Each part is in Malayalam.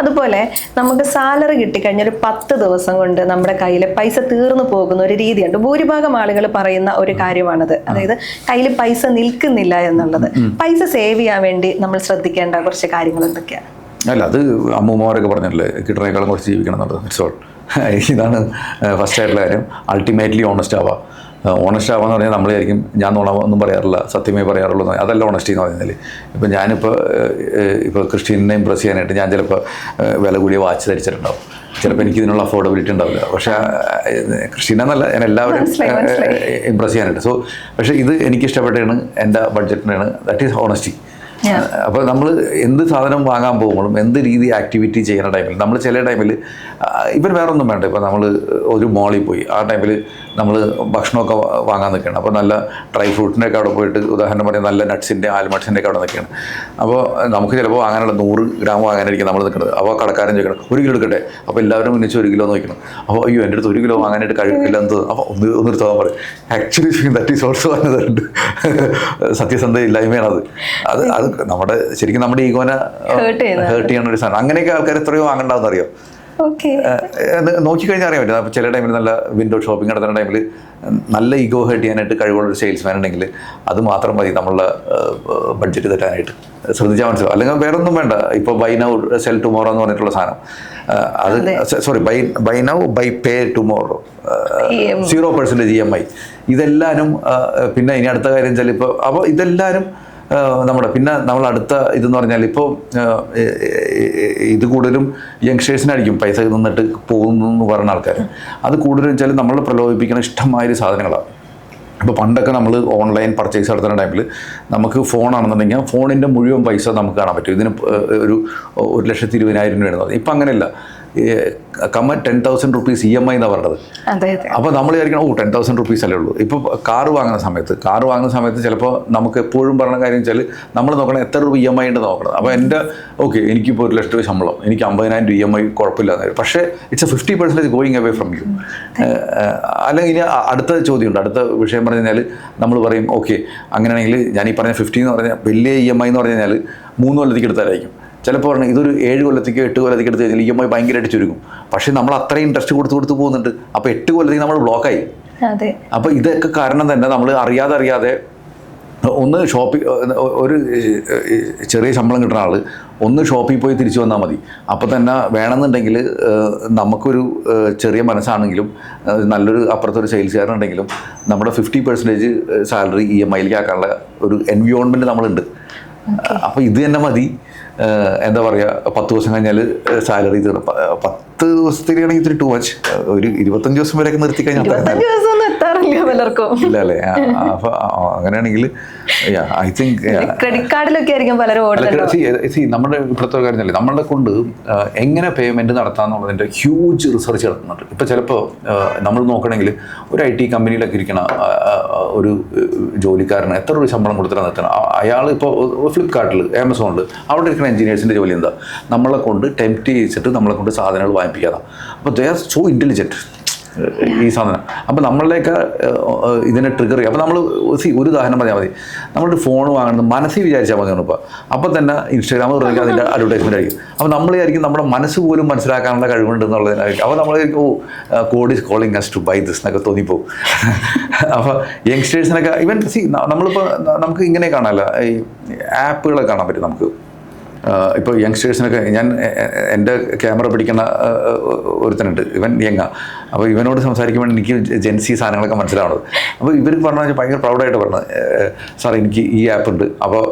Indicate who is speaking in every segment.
Speaker 1: അതുപോലെ നമുക്ക് സാലറി കിട്ടിക്കഴിഞ്ഞാൽ ഒരു 10 ദിവസം കൊണ്ട് നമ്മുടെ കയ്യിൽ പൈസ തീർന്നു പോകുന്ന ഒരു രീതിയുണ്ട്. ഭൂരിഭാഗം ആളുകൾ പറയുന്ന ഒരു കാര്യമാണത്. അതായത് കയ്യിൽ പൈസ നിൽക്കുന്നില്ല എന്നുള്ളത്. പൈസ സേവ് ചെയ്യാൻ വേണ്ടി നമ്മൾ ശ്രദ്ധിക്കേണ്ട കുറച്ച് കാര്യങ്ങൾ എന്തൊക്കെയാണ്?
Speaker 2: അല്ല, അത് അമ്മൂമ്മമാരൊക്കെ പറഞ്ഞില്ലേ, കിട്ടണേക്കാളും കുറച്ച് ജീവിക്കണം എന്നുള്ളത്. It's all. ഇതാണ് ഫസ്റ്റ് ആയിട്ടുള്ള കാര്യം. അൾട്ടിമേറ്റ്ലി ഓണസ്റ്റ് ആവുക. ഓണസ്റ്റ് ആവാന്ന് പറഞ്ഞാൽ നമ്മളായിരിക്കും ഞാൻ ഒന്നും പറയാറില്ല, സത്യമേ പറയാറുള്ളൂ. അതല്ല ഓണസ്റ്റി എന്ന് പറയുന്നത്. ഇപ്പം ഇപ്പോൾ ക്രിസ്റ്റീനെ ഇമ്പ്രസ് ചെയ്യാനായിട്ട് ഞാൻ ചിലപ്പോൾ വില കൂടിയ വാച്ച് ധരിച്ചിട്ടുണ്ടാവും. ചിലപ്പോൾ എനിക്ക് ഇതിനുള്ള അഫോർഡബിലിറ്റി ഉണ്ടാവില്ല. പക്ഷേ ക്രിസ്റ്റീനെന്നല്ല, ഞാൻ എല്ലാവരും ഇമ്പ്രസ് ചെയ്യാനായിട്ട്. പക്ഷേ ഇത് എനിക്കിഷ്ടപ്പെട്ടാണ്, എൻ്റെ ബഡ്ജറ്റിനാണ്. That is honesty. അപ്പോൾ നമ്മൾ എന്ത് സാധനം വാങ്ങാൻ പോകുമ്പോഴും എന്ത് രീതി ആക്ടിവിറ്റി ചെയ്യുന്ന ടൈമിൽ നമ്മൾ ചില ടൈമിൽ ഇപ്പം വേറെ ഒന്നും വേണ്ട. ഇപ്പോൾ നമ്മൾ ഒരു മോളിൽ പോയി ആ ടൈമിൽ നമ്മൾ ഭക്ഷണമൊക്കെ വാങ്ങാൻ നിൽക്കുകയാണ്. അപ്പോൾ നല്ല ഡ്രൈ ഫ്രൂട്ടിൻ്റെ ഒക്കെ അവിടെ പോയിട്ട്, ഉദാഹരണം പറയാം, നല്ല നട്ട്സിൻ്റെ ആൽമണ്ട്സിൻ്റെ ഒക്കെ അവിടെ നിൽക്കുകയാണ്. അപ്പോൾ നമുക്ക് ചിലപ്പോൾ വാങ്ങാനുള്ള 100 ഗ്രാം വാങ്ങാനായിരിക്കും നമ്മൾ നിൽക്കുന്നത്. അപ്പോൾ കടക്കാരൻ ചോദിക്കണം 1 കിലോ എടുക്കട്ടെ. അപ്പോൾ എല്ലാവരും മുന്നിച്ച് 1 കിലോ നോക്കണം. അപ്പോൾ അയ്യോ, എൻ്റെ അടുത്ത് 1 കിലോ വാങ്ങാനായിട്ട് കഴിയില്ല എന്ന് തോന്നും. അപ്പോൾ ഒന്ന് നിർത്താൻ പറയും. ആക്ച്വലി ദാറ്റ് ഈസ് ഓൾസോ വന്നതുണ്ട്. സത്യസന്ധത ഇല്ലായ്മയാണത്. അത് നമ്മുടെ ശരിക്കും നമ്മുടെ ഈഗോനെ ഹേർട്ട് ചെയ്യുന്ന ഒരു സാധനം. അങ്ങനെയൊക്കെ ആൾക്കാർ എത്രയോ വാങ്ങണ്ടാവുന്ന അറിയോ? നോക്കിക്കഴിഞ്ഞാൽ അറിയാൻ പറ്റും. അപ്പോൾ ചില ടൈമിൽ നല്ല വിൻഡോ ഷോപ്പിംഗ് നടത്തുന്ന ടൈമിൽ നല്ല ഈഗോ ഹേർട്ട് ചെയ്യാനായിട്ട് കഴിവുള്ളൊരു സെയിൽസ്മാൻ ഉണ്ടെങ്കിൽ അത് മാത്രം മതി നമ്മളുടെ ബഡ്ജറ്റ് തെറ്റാനായിട്ട്. ശ്രദ്ധിച്ചാൽ മനസ്സിലാവും. അല്ലെങ്കിൽ വേറെ ഒന്നും വേണ്ട. ഇപ്പോൾ ബൈ നൗ സെൽ ടുമോറോ എന്ന് പറഞ്ഞിട്ടുള്ള സാധനം, അത് sorry buy now buy pay tomorrow, 0% EMI, ഇതെല്ലാവരും. പിന്നെ ഇനി അടുത്ത കാര്യം വെച്ചാൽ ഇപ്പോൾ അപ്പോൾ ഇതെല്ലാവരും പിന്നെ നമ്മൾ അടുത്ത ഇതെന്ന് പറഞ്ഞാൽ ഇപ്പോൾ ഇത് കൂടുതലും യങ്സ്റ്റേഴ്സിനായിരിക്കും പൈസ നിന്നിട്ട് പോകുന്നു എന്ന് പറയുന്ന ആൾക്കാർ. അത് കൂടുതലും വെച്ചാൽ നമ്മൾ പ്രലോഭിപ്പിക്കുന്ന ഇഷ്ടമായ സാധനങ്ങളാണ്. ഇപ്പോൾ പണ്ടൊക്കെ നമ്മൾ ഓൺലൈൻ പർച്ചേസ് നടത്തുന്ന ടൈമിൽ നമുക്ക് ഫോണാണെന്നുണ്ടെങ്കിൽ ഫോണിൻ്റെ മുഴുവൻ പൈസ നമുക്ക് കാണാൻ പറ്റും. ഇതിന് ഒരു 1,20,000 രൂപയാണ്. ഇപ്പം അങ്ങനെയല്ല. കമ്മ 10,000 rupees EMI എന്നാണ് പറഞ്ഞത്. അപ്പോൾ നമ്മൾ വിചാരിക്കണം 10,000 rupees അല്ലേ ഉള്ളൂ. ഇപ്പോൾ കാറ് വാങ്ങുന്ന സമയത്ത് ചിലപ്പോൾ നമുക്ക് എപ്പോഴും പറഞ്ഞ കാര്യം വെച്ചാൽ നമ്മൾ നോക്കണം എത്ര രൂപ EMI ഉണ്ട് നോക്കണം. അപ്പോൾ എനിക്കിപ്പോൾ 1 ലക്ഷം രൂപ ശമ്പളം, എനിക്ക് 50,000 രൂപ EMI കുഴപ്പമില്ല. പക്ഷേ it's 50% going away from you. അല്ലെങ്കിൽ ഇനി അടുത്ത ചോദ്യമുണ്ട്. അടുത്ത വിഷയം പറഞ്ഞു കഴിഞ്ഞാൽ നമ്മൾ പറയും അങ്ങനെയാണെങ്കിൽ ഞാൻ ഈ പറഞ്ഞ 50 എന്ന് പറഞ്ഞാൽ വലിയ EMI എന്ന് പറഞ്ഞു കഴിഞ്ഞാൽ 3 കൊല്ലത്തേക്ക് എടുത്താലായിരിക്കും. ചിലപ്പോൾ പറഞ്ഞാൽ ഇതൊരു 7 കൊല്ലത്തേക്കോ 8 കൊല്ലത്തേക്ക് എടുത്ത് കഴിഞ്ഞാൽ EMI ഭയങ്കരമായിട്ട് ചുരുങ്ങും. പക്ഷേ നമ്മൾ അത്രയും ഇൻട്രസ്റ്റ് കൊടുത്ത് പോകുന്നുണ്ട്. അപ്പോൾ 8 കൊല്ലത്തേക്ക് നമ്മൾ ബ്ലോക്കായി. അപ്പോൾ ഇതൊക്കെ കാരണം തന്നെ നമ്മൾ അറിയാതെ ഒന്ന് ഒരു ചെറിയ ശമ്പളം കിട്ടുന്ന ആൾ ഒന്ന് ഷോപ്പിൽ പോയി തിരിച്ചു വന്നാൽ മതി. അപ്പോൾ തന്നെ വേണമെന്നുണ്ടെങ്കിൽ നമുക്കൊരു ചെറിയ മനസ്സാണെങ്കിലും നല്ലൊരു അപ്പുറത്തൊരു സെയിൽസുകാരനുണ്ടെങ്കിലും നമ്മുടെ 50% സാലറി EMIയിലേക്ക് ആക്കാനുള്ള ഒരു എൻവയോൺമെൻറ്റ് നമ്മളുണ്ട്. അപ്പോൾ ഇത് തന്നെ മതി. എന്താ പറയുക, 10 ദിവസം കഴിഞ്ഞാൽ സാലറി തീർന്നു. 10 ദിവസത്തിലാണെങ്കിൽ ഇത്തിരി ടു മച്ച്. ഒരു 25 ദിവസം വരെയൊക്കെ നിർത്തി കഴിഞ്ഞാൽ ഇല്ല അല്ലേ? അപ്പോൾ അങ്ങനെയാണെങ്കിൽ ഐ തിങ്ക്
Speaker 1: ക്രെഡിറ്റ് കാർഡിലൊക്കെ ആയിരിക്കും പലരും
Speaker 2: നമ്മുടെ ഇപ്പോഴത്തെ കാര്യമല്ലേ, നമ്മളെ കൊണ്ട് എങ്ങനെ പേയ്മെൻറ്റ് നടത്താമെന്നുള്ളതിൻ്റെ ഹ്യൂജ് റിസർച്ച് നടത്തുന്നുണ്ട്. ഇപ്പോൾ ചിലപ്പോൾ നമ്മൾ നോക്കണമെങ്കിൽ ഒരു IT കമ്പനിയിലൊക്കെ ഇരിക്കണ ഒരു ജോലിക്കാരന് എത്ര രൂപ ശമ്പളം കൊടുത്തിട്ടാണ് നിർത്തണം. അയാൾ ഇപ്പോൾ ഫ്ലിപ്കാർട്ടിൽ, ആമസോണിൽ അവിടെ ഇരിക്കുന്ന എഞ്ചിനീയേഴ്സിൻ്റെ ജോലി എന്താ? നമ്മളെ കൊണ്ട് ടെംപ്റ്റ് ചെയ്യിച്ചിട്ട് നമ്മളെ കൊണ്ട് സാധനങ്ങൾ വാങ്ങിപ്പിക്കാതെ. അപ്പോൾ ദേ ആർ സോ ഇൻ്റലിജൻറ്റ് ഈ സാധനം. അപ്പോൾ നമ്മളിലേക്ക് ഇതിനെ ട്രിഗർ ചെയ്യും. അപ്പോൾ നമ്മൾ ഒരു ഉദാഹരണം പറഞ്ഞാൽ മതി. നമ്മളൊരു ഫോൺ വാങ്ങുന്നത് മനസ്സിൽ വിചാരിച്ചാൽ മതി. അപ്പോൾ തന്നെ ഇൻസ്റ്റാഗ്രാമിൽ തുടങ്ങി അതിൻ്റെ അഡ്വർടൈസ്മെൻ്റ് ആയിരിക്കും. അപ്പോൾ നമ്മളായിരിക്കും നമ്മുടെ മനസ്സ് പോലും മനസ്സിലാക്കാനുള്ള കഴിവുണ്ട് എന്നുള്ളതിനായിരിക്കും. അപ്പോൾ നമ്മളായിരിക്കും code is calling us to buy this എന്നൊക്കെ തോന്നിപ്പോവും. അപ്പോൾ യങ്സ്റ്റേഴ്സിനൊക്കെ ഈവൻ നമ്മളിപ്പോൾ നമുക്ക് ഇങ്ങനെ കാണാമല്ലോ, ഈ ആപ്പുകളൊക്കെ കാണാൻ പറ്റും നമുക്ക്. ഇപ്പോൾ യങ്സ്റ്റേഴ്സിനൊക്കെ എൻ്റെ ക്യാമറ പിടിക്കുന്ന ഒരുത്തനുണ്ട്, ഇവൻ യങ്ങ. അപ്പോൾ ഇവനോട് സംസാരിക്കുമ്പോൾ എനിക്ക് ജെൻസി സാധനങ്ങളൊക്കെ മനസ്സിലാവുന്നത്. അപ്പോൾ ഇവർ പറഞ്ഞാൽ ഭയങ്കര പ്രൗഡായിട്ട് പറഞ്ഞത്, സാർ എനിക്ക് ഈ ആപ്പ് ഉണ്ട്, അപ്പോൾ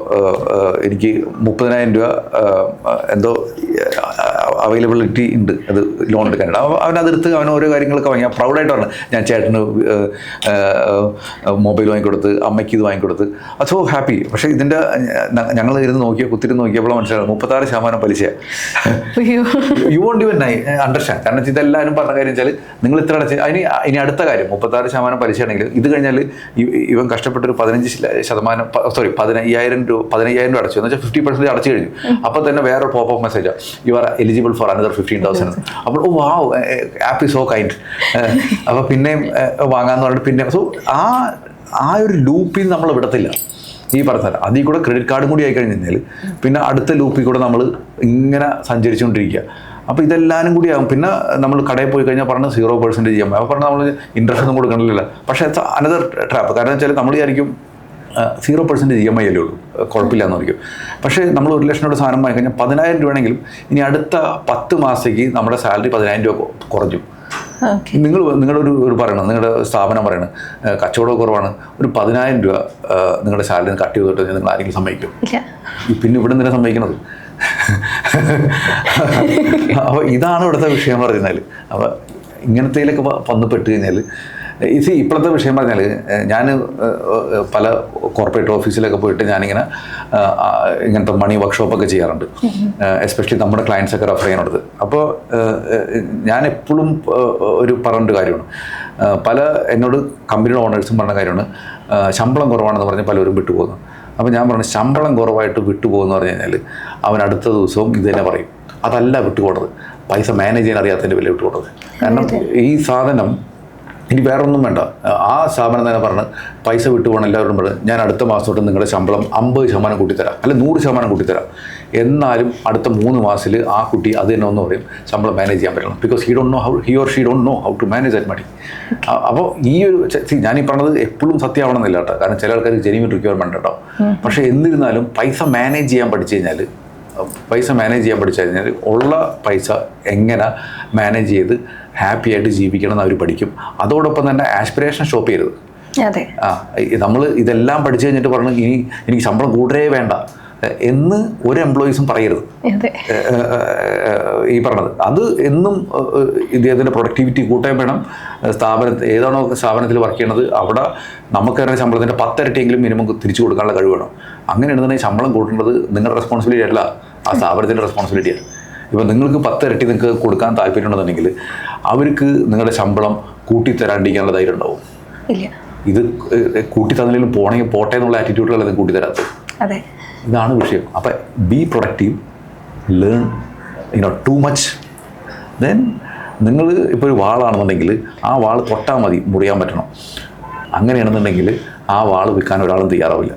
Speaker 2: എനിക്ക് 30,000 രൂപ എന്തോ അവൈലബിലിറ്റി ഉണ്ട് അത് ലോൺ എടുക്കാനായിട്ട്. അപ്പോൾ അവനതെടുത്ത് അവൻ ഓരോ കാര്യങ്ങളൊക്കെ വാങ്ങി പ്രൗഡായിട്ട് പറഞ്ഞു, ഞാൻ ചേട്ടന് മൊബൈൽ വാങ്ങിക്കൊടുത്ത്, അമ്മയ്ക്ക് ഇത് വാങ്ങിക്കൊടുത്ത്, അത് സോ ഹാപ്പി. പക്ഷേ ഇതിൻ്റെ ഞങ്ങൾ ഇരുന്ന് കുത്തിരുന്ന് നോക്കിയപ്പോൾ മനസ്സിലായി 36% പലിശ. You won't even understand. കാരണം ഇതെല്ലാവരും പറഞ്ഞ കാര്യം വെച്ചാൽ നിങ്ങൾ ഇത്ര അടച്ച് ഇനി അടുത്ത കാര്യം 36% പലിശയാണെങ്കിൽ ഇത് കഴിഞ്ഞാൽ ഇവൻ കഷ്ടപ്പെട്ടൊരു 15,000 രൂപ അടച്ചു എന്ന് വെച്ചാൽ 50% അടച്ചു കഴിഞ്ഞു. അപ്പോൾ തന്നെ വേറെ pop off message, you are eligible for another 15,000. അപ്പോൾ wow, app is so kind. അപ്പോൾ പിന്നെയും വാങ്ങാന്ന് പറഞ്ഞിട്ട് പിന്നെ സോ ആ ഒരു ലൂപ്പിൽ നമ്മൾ വിടത്തില്ല. ഈ പറഞ്ഞ അതിൽ കൂടെ ക്രെഡിറ്റ് കാർഡും കൂടി ആയി കഴിഞ്ഞാൽ പിന്നെ അടുത്ത ലൂപ്പിൽ കൂടെ നമ്മൾ ഇങ്ങനെ സഞ്ചരിച്ചുകൊണ്ടിരിക്കുക. അപ്പോൾ ഇതെല്ലാവരും കൂടി ആകും. പിന്നെ നമ്മൾ കടയിൽ പോയി കഴിഞ്ഞാൽ പറഞ്ഞ 0% EMI, അപ്പോൾ പറഞ്ഞാൽ നമ്മൾ ഇൻട്രസ്റ്റ് ഒന്നും കൊടുക്കണില്ല. പക്ഷേ അനദർ ട്രാപ്പ്. കാരണം വെച്ചാൽ നമ്മൾ വിചാരിക്കും 0% EMI അല്ലേ ഉള്ളൂ, കുഴപ്പമില്ല എന്ന് പറയും. പക്ഷേ നമ്മൾ 1 ലക്ഷം രൂപ സാധനം വാങ്ങി കഴിഞ്ഞാൽ 10,000 രൂപയാണെങ്കിലും ഇനി അടുത്ത 10 മാസത്തേക്ക് നമ്മുടെ സാലറി 10,000 രൂപ കുറഞ്ഞു. നിങ്ങളുടെ ഒരു പറയണം, നിങ്ങളുടെ സ്ഥാപനം പറയണം കച്ചവടം കുറവാണ്, ഒരു 10,000 രൂപ നിങ്ങളുടെ സാലറി കട്ട് ചെയ്തിട്ട് നിങ്ങൾ ആരെങ്കിലും സമ്മതിക്കും? പിന്നെ ഇവിടെ നിന്നെ സമ്മതിക്കുന്നത്. അപ്പോൾ ഇതാണ് ഇവിടുത്തെ വിഷയം പറഞ്ഞാൽ. അപ്പോൾ ഇങ്ങനത്തേലൊക്കെ വന്നുപെട്ട് കഴിഞ്ഞാൽ ഇപ്പോഴത്തെ വിഷയം പറഞ്ഞാൽ ഞാൻ പല കോർപ്പറേറ്റ് ഓഫീസിലൊക്കെ പോയിട്ട് ഞാനിങ്ങനെ ഇങ്ങനത്തെ മണി വർക്ക്ഷോപ്പൊക്കെ ചെയ്യാറുണ്ട്, എസ്പെഷ്യലി നമ്മുടെ ക്ലയൻസൊക്കെ റെഫർ ചെയ്യാനുള്ളത്. അപ്പോൾ ഞാൻ എപ്പോഴും ഒരു പറഞ്ഞൊരു കാര്യമാണ്, പല എന്നോട് കമ്പനിയുടെ ഓണേഴ്സും പറഞ്ഞ കാര്യമാണ്, ശമ്പളം കുറവാണെന്ന് പറഞ്ഞ് പലരും വിട്ടുപോകുന്നു. അപ്പോൾ ഞാൻ പറഞ്ഞു ശമ്പളം കുറവായിട്ട് വിട്ടുപോകുമെന്ന് പറഞ്ഞു കഴിഞ്ഞാൽ അവൻ അടുത്ത ദിവസവും ഇത് തന്നെ പറയും. അതല്ല വിട്ടുപോകുന്നത്, പൈസ മാനേജ് ചെയ്യാൻ അറിയാത്തതിൻ്റെ വില വിട്ടുപോകുന്നത്. കാരണം ഈ സാധനം ഇനി വേറെ ഒന്നും വേണ്ട, ആ സ്ഥാപനം തന്നെ പറഞ്ഞ് പൈസ വിട്ടുപോകണം എല്ലാവരും പറഞ്ഞ് ഞാൻ അടുത്ത മാസം തൊട്ട് നിങ്ങളുടെ ശമ്പളം 50% കൂട്ടിത്തരാം, അല്ല 100% കൂട്ടിത്തരാം. എന്നാലും അടുത്ത 3 മാസത്തിൽ ആ കുട്ടി അത് തന്നെ ഒന്ന് പറയും ശമ്പളം മാനേജ് ചെയ്യാൻ പറ്റണം. Because he or she don't know how to manage that money. അപ്പോൾ ഈ ഒരു ഞാനീ പറഞ്ഞത് എപ്പോഴും സത്യമാവണമെന്നില്ല കേട്ടോ, കാരണം ചില ആൾക്കാർക്ക് ജെന്യുവൻ റിക്വയർമെൻറ്റ് കേട്ടോ. പക്ഷേ എന്നിരുന്നാലും പൈസ മാനേജ് ചെയ്യാൻ പഠിച്ചു കഴിഞ്ഞാൽ ഉള്ള പൈസ എങ്ങനെ മാനേജ് ചെയ്ത് ഹാപ്പി ആയിട്ട് ജീവിക്കണം എന്ന് അവർ പഠിക്കും. അതോടൊപ്പം തന്നെ ആസ്പിറേഷൻ സ്റ്റോപ്പ് ചെയ്യരുത്. നമ്മൾ ഇതെല്ലാം പഠിച്ചു കഴിഞ്ഞിട്ട് പറഞ്ഞു ഇനി എനിക്ക് ശമ്പളം കൂട്ടരേ വേണ്ട എന്ന് ഒരു എംപ്ലോയീസും പറയരുത്. ഈ പറഞ്ഞത് അത് എന്നും ഇദ്ദേഹത്തിൻ്റെ പ്രൊഡക്ടിവിറ്റി കൂട്ടാൻ വേണം. ഏതാണോ സ്ഥാപനത്തിൽ വർക്ക് ചെയ്യണത് അവിടെ നമുക്ക് തന്നെ ശമ്പളത്തിൻ്റെ 10 ഇരട്ടിയെങ്കിലും മിനിമം തിരിച്ചു കൊടുക്കാനുള്ള കഴിവ് വേണം. അങ്ങനെയാണെന്നുണ്ടെങ്കിൽ ശമ്പളം കൂട്ടേണ്ടത് നിങ്ങളുടെ റെസ്പോൺസിബിലിറ്റി അല്ല, ആ സ്ഥാപനത്തിൻ്റെ റെസ്പോൺസിബിലിറ്റിയാണ്. ഇപ്പോൾ നിങ്ങൾക്ക് 10 ഇരട്ടി നിങ്ങൾക്ക് കൊടുക്കാൻ താല്പര്യമുണ്ടെന്നുണ്ടെങ്കിൽ അവർക്ക് നിങ്ങളുടെ ശമ്പളം കൂട്ടിത്തരാണ്ടിരിക്കാനുള്ള ധൈര്യം ഉണ്ടാവും. ഇത് കൂട്ടി തന്നില്ലെങ്കിലും പോട്ടെ എന്നുള്ള ആറ്റിറ്റ്യൂഡിലല്ല ഇത് കൂട്ടിത്തരാത്തത്. ഇതാണ് വിഷയം. അപ്പം B productive, learn too much. Then നിങ്ങൾ ഇപ്പോൾ ഒരു വാളാണെന്നുണ്ടെങ്കിൽ ആ വാൾ തൊട്ടാൽ മതി, മുറിയാൻ പറ്റണം. അങ്ങനെയാണെന്നുണ്ടെങ്കിൽ ആ വാൾ വിൽക്കാൻ ഒരാളും തയ്യാറാവില്ല.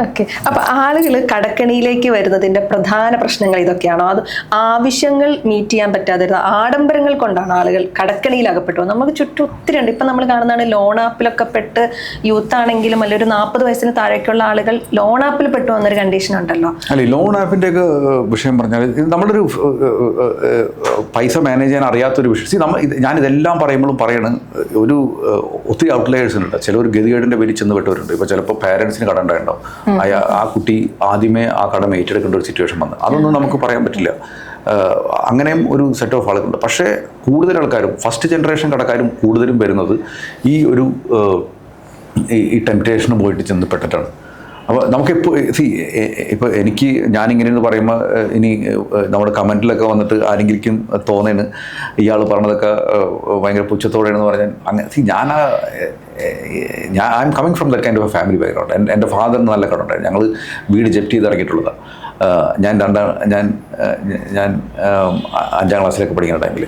Speaker 1: ഓക്കെ. അപ്പൊ ആളുകൾ കടക്കണിയിലേക്ക് വരുന്നതിന്റെ പ്രധാന പ്രശ്നങ്ങൾ ഇതൊക്കെയാണോ? അത് ആവശ്യങ്ങൾ മീറ്റ് ചെയ്യാൻ പറ്റാതെ ആഡംബരങ്ങൾ കൊണ്ടാണ് ആളുകൾ കടക്കണിയിൽ അകപ്പെട്ടു? നമുക്ക് ചുറ്റും ഒത്തിരി ഉണ്ട്. ഇപ്പൊ നമ്മൾ കാണുന്നതാണ് ലോൺ ആപ്പിലൊക്കെ പെട്ട്, യൂത്ത് ആണെങ്കിലും അല്ല ഒരു 40 വയസ്സിന് താഴേക്കുള്ള ആളുകൾ ലോൺ ആപ്പിൽ പെട്ടു വന്നൊരു കണ്ടീഷൻ ഉണ്ടല്ലോ.
Speaker 2: അല്ലെ, ലോൺ ആപ്പിന്റെ ഒക്കെ വിഷയം പറഞ്ഞാൽ നമ്മളൊരു പൈസ മാനേജ് ചെയ്യാൻ അറിയാത്തൊരു വിഷയം. ഞാൻ ഇതെല്ലാം പറയുമ്പോഴും പറയണ ഒരു ഒത്തിരി ഔട്ട്ലയേഴ്സ് ഉണ്ട്. ചിലർ ഗതികേടിന്റെ പേരിൽ ചെന്ന് പെട്ടവരുണ്ട്. ഇപ്പൊ ചിലപ്പോൾ പാരൻസിന് കട ഉണ്ടായിട്ടുണ്ടാവും, ആ കുട്ടി ആദ്യമേ ആ കടം ഏറ്റെടുക്കേണ്ട ഒരു സിറ്റുവേഷൻ വന്നു. അതൊന്നും നമുക്ക് പറയാൻ പറ്റില്ല. അങ്ങനെയും ഒരു സെറ്റ് ഓഫ് ആളുകളുണ്ട്. പക്ഷേ കൂടുതൽ ആൾക്കാരും ഫസ്റ്റ് ജനറേഷൻ കടക്കാരും കൂടുതലും വരുന്നത് ഈ ഒരു ഈ ടെംപ്റ്റേഷന് പോയിട്ട് ചെന്ന് പെട്ടിട്ടാണ്. അപ്പോൾ നമുക്കെപ്പോൾ ഇപ്പോൾ ഞാനിങ്ങനെയെന്ന് പറയുമ്പോൾ ഇനി നമ്മുടെ കമൻറ്റിലൊക്കെ വന്നിട്ട് ആരെങ്കിലും തോന്നേന് ഇയാൾ പറഞ്ഞതൊക്കെ ഭയങ്കര പുച്ഛത്തോടെയാണെന്ന് പറഞ്ഞാൽ അങ്ങനെ I am coming from that kind of A family background. എൻ്റെ ഫാദറിന് നല്ല കടമുണ്ടായിരുന്നു. ഞങ്ങൾ വീട് ജപ്തി ചെയ്ത് ഇറങ്ങിയിട്ടുള്ളതാണ്. ഞാൻ 5ാം ക്ലാസ്സിലൊക്കെ പഠിക്കുന്ന ടൈമിൽ.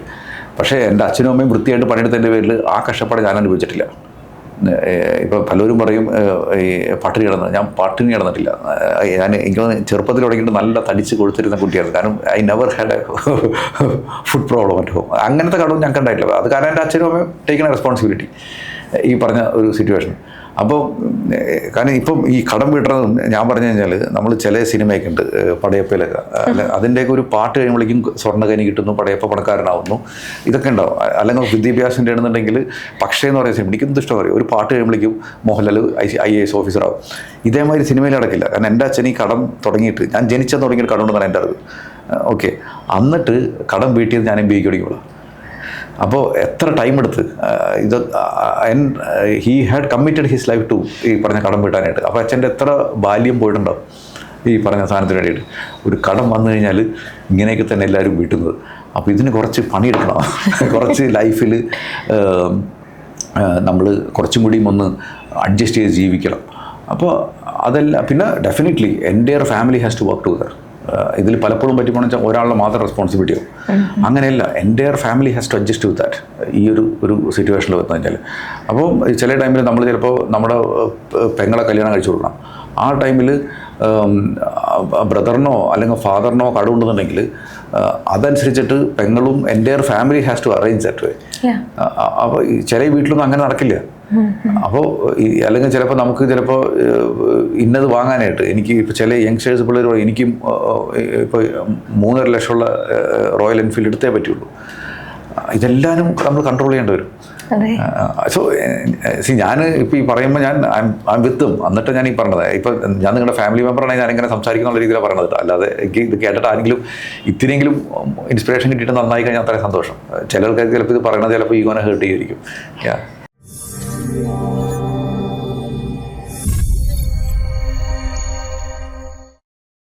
Speaker 2: പക്ഷേ എൻ്റെ അച്ഛനും അമ്മയും വൃത്തിയായിട്ട് പണിയെടുത്തതിൻ്റെ പേരിൽ ആ കഷ്ടപ്പാട് ഞാൻ അനുഭവിച്ചിട്ടില്ല. ഇപ്പോൾ പലരും പറയും ഈ പട്ടിണി കിടന്നത്. ഞാൻ പട്ടിണി കിടന്നിട്ടില്ല. എനിക്ക് ചെറുപ്പത്തിൽ തുടങ്ങിയിട്ട് നല്ല തടിച്ച് കൊടുത്തിരുന്ന കുട്ടിയായിരുന്നു. കാരണം I never had A food problem at home. അങ്ങനത്തെ കടവും ഞങ്ങൾക്ക് ഉണ്ടായിട്ടില്ല. അത് കാരണം എൻ്റെ അച്ഛനും അമ്മയും ടേക്കണ റെസ്പോൺസിബിലിറ്റി ഈ പറഞ്ഞ ഒരു സിറ്റുവേഷൻ. അപ്പോൾ കാരണം ഇപ്പം ഈ കടം വീട്ടുന്നത് ഞാൻ പറഞ്ഞു കഴിഞ്ഞാൽ നമ്മൾ ചില സിനിമയൊക്കെ ഉണ്ട്, പടയപ്പയിലൊക്കെ, അതിൻ്റെയൊക്കെ ഒരു പാട്ട് കഴിയുമ്പോഴേക്കും സ്വർണ്ണഖനി കിട്ടുന്നു, പടയപ്പ പണക്കാരനാവുന്നു, ഇതൊക്കെ ഉണ്ടാവും. അല്ലെങ്കിൽ വിദ്യാഭ്യാസത്തിൻ്റെ ആണെന്നുണ്ടെങ്കിൽ പക്ഷേ എന്ന് പറയുന്ന സിനിമ എനിക്കൊന്നും ഇഷ്ടം പറയും. ഒരു പാട്ട് കഴിയുമ്പോഴേക്കും മോഹൻലാൽ IAS ഓഫീസറാവും. ഇതേമാതിരി സിനിമയിൽ നടക്കില്ല. കാരണം എൻ്റെ അച്ഛൻ ഈ കടം തുടങ്ങിയിട്ട് ഞാൻ ജനിച്ചെന്ന് തുടങ്ങിയൊരു കടം ഉണ്ടെന്നാണ് എൻ്റെ അറിവ്. ഓക്കെ, എന്നിട്ട് കടം വീട്ടിയത് ഞാൻ MBA പഠിക്കുള്ളൂ. അപ്പോൾ എത്ര ടൈം എടുത്ത് ഇത് he had committed his life to ഈ പറഞ്ഞ കടം വീട്ടാനായിട്ട്. അപ്പോൾ അച്ഛൻ്റെ എത്ര ബാല്യം പോയിട്ടുണ്ടാവും ഈ പറഞ്ഞ സാധനത്തിന് വേണ്ടിയിട്ട്. ഒരു കടം വന്നു കഴിഞ്ഞാൽ ഇങ്ങനെയൊക്കെ തന്നെ എല്ലാവരും വീട്ടുന്നത്. അപ്പോൾ ഇതിന് കുറച്ച് പണിയെടുക്കണം, കുറച്ച് ലൈഫിൽ നമ്മൾ കുറച്ചും കൂടിയും ഒന്ന് അഡ്ജസ്റ്റ് ചെയ്ത് ജീവിക്കണം. അപ്പോൾ അതെല്ലാം പിന്നെ definitely entire family has to work together. ഇതിൽ പലപ്പോഴും പറ്റിപ്പോണെന്ന് വെച്ചാൽ ഒരാളുടെ മാത്രം റെസ്പോൺസിബിലിറ്റി ആവും. അങ്ങനെയല്ല, entire family has to adjust with that ഈ ഒരു സിറ്റുവേഷനിൽ വന്നു കഴിഞ്ഞാൽ. അപ്പോൾ ചില ടൈമിൽ നമ്മൾ ചിലപ്പോൾ നമ്മുടെ പെങ്ങളെ കല്യാണം കഴിച്ചു കൊടുക്കണം. ആ ടൈമിൽ ബ്രദറിനോ അല്ലെങ്കിൽ ഫാദറിനോ കടമുണ്ടെന്നുണ്ടെങ്കിൽ അതനുസരിച്ചിട്ട് പെങ്ങളും എൻ്റെ family has to arrange that way. അപ്പോൾ ചില വീട്ടിലൊന്നും അങ്ങനെ നടക്കില്ല. അപ്പോൾ അല്ലെങ്കിൽ ചിലപ്പോൾ നമുക്ക് ചിലപ്പോൾ ഇന്നത് വാങ്ങാനായിട്ട് എനിക്ക് ഇപ്പോൾ ചില യങ്സ്റ്റേഴ്സ് പിള്ളേർ എനിക്കും ഇപ്പോൾ 3.5 ലക്ഷമുള്ള റോയൽ എൻഫീൽഡ് എടുത്തേ പറ്റുള്ളൂ. ഇതെല്ലാവരും നമ്മൾ കൺട്രോൾ ചെയ്യേണ്ടി വരും. സോ ഞാൻ ഇപ്പോൾ ഈ പറയുമ്പോൾ ഞാൻ വിത്തും എന്നിട്ട് ഞാൻ ഈ പറഞ്ഞത് ഇപ്പം ഞാൻ നിങ്ങളുടെ ഫാമിലി മെമ്പറാണെങ്കിൽ ഞാനിങ്ങനെ സംസാരിക്കുന്ന രീതിയിലാണ് പറഞ്ഞത് കേട്ടോ. അല്ലാതെ എനിക്ക് ഇത് കേട്ടിട്ട് ആരെങ്കിലും ഇത്തിരിയെങ്കിലും ഇൻസ്പിറേഷൻ കിട്ടിയിട്ട് നന്നായി കഴിഞ്ഞാൽ അത്രയും സന്തോഷം. ചിലർക്ക് ചിലപ്പോൾ ഇത് പറയണത് ചിലപ്പോൾ ഈഗോനെ ഹേർട്ട് ചെയ്യുമായിരിക്കും.